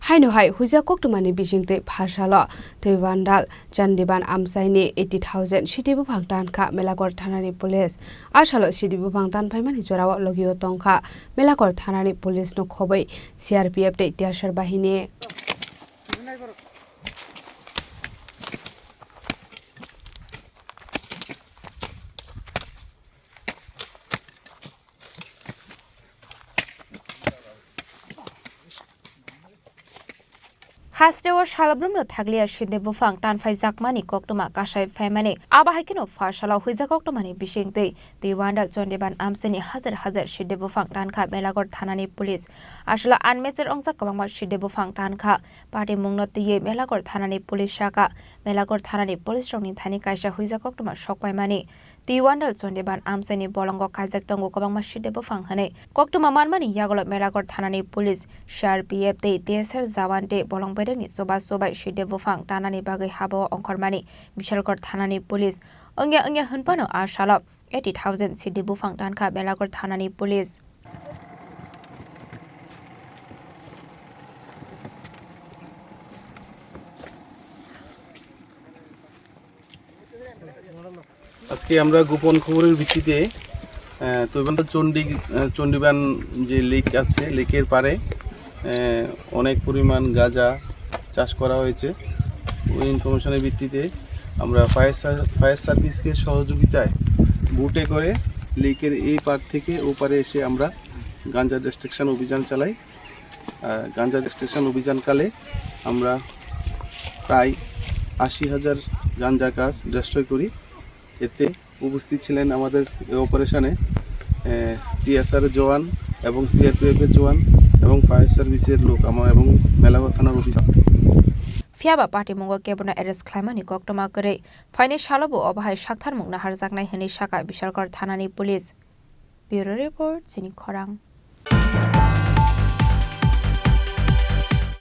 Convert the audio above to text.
Haino hai huja koktumani bijingte Phasalo Twibandal Chandiban Amchaini 80,000 Siddi Buphang Tankha Melagarh Thanani Police Asalo Siddi Buphang Tanfaimani Jorawa Logio Tankha Melagarh Thanani Police no khobai CRPF te Tiasar Bahini Hastewa Shalabrum Taglia Siddi Buphang Tanfai Zakmani Koktuma Kashai Famani Abahikino Phasalo Huiza Koktumani Bishingte Twibandal Chandiban Amchaini Hazar Siddi Buphang Tankha Melagarh Thanani Police Ashala Unmeasured Ongsa Kabangma Siddi Buphang Tankha Party Mungnotiye Melagarh Thanani Police Shaka Melagarh Thanani Police Rongni Thani Kaisa Huiza Koktuma Shokpaimani Twibandal Chandiban Amchaini Bolongo Kajak Tongo Kabangma Siddi Buphang Hane Koktuma Manmani Yagolo Melagarh Thanani Police CRPF te Desar Zawante Bolong ni soba Siddi Buphang Thanani bagai habo ongkormani Melagarh Thanani Police ongya hunpano ashalop 80,000 Siddi Buphang Tankha Melagarh Thanani Police আজকে আমরা গোপন খবরের ভিত্তিতে তৈবান্দাল চন্ডিবান যে lake আছে লেকের পারে অনেক পরিমাণ গাঁজা চাষ করা হয়েছে ওই ইনফরমেশনের ভিত্তিতে আমরা ফায়ার সার্ভিসকে সহযোগিতায় বুটে করে লেকের এই পার থেকে ও পারে এসে আমরা গাঁজা ডিস্ট্রাকশন অভিযান চালাই গাঁজা ডিস্ট্রাকশন অভিযানকালে আমরা প্রায় 80,000 গাঁজা গাছ ডিস্ট্রয় করি এতে উপস্থিত ছিলেন আমাদের এই অপারেশনে টিএসআর জওয়ান এবং সিআরপিএফের জওয়ান এবং ফায়ার সার্ভিসের লোক এবং মেলাগড় থানার officer Fiaba Party Mungo Kebuna Eres Claimani Koktoma Kare Fine Shalobo Obahai Shakthar Mungna Harjaknai Hini Shaka Melagarh Thanani Police Bureau Report Chini Khorang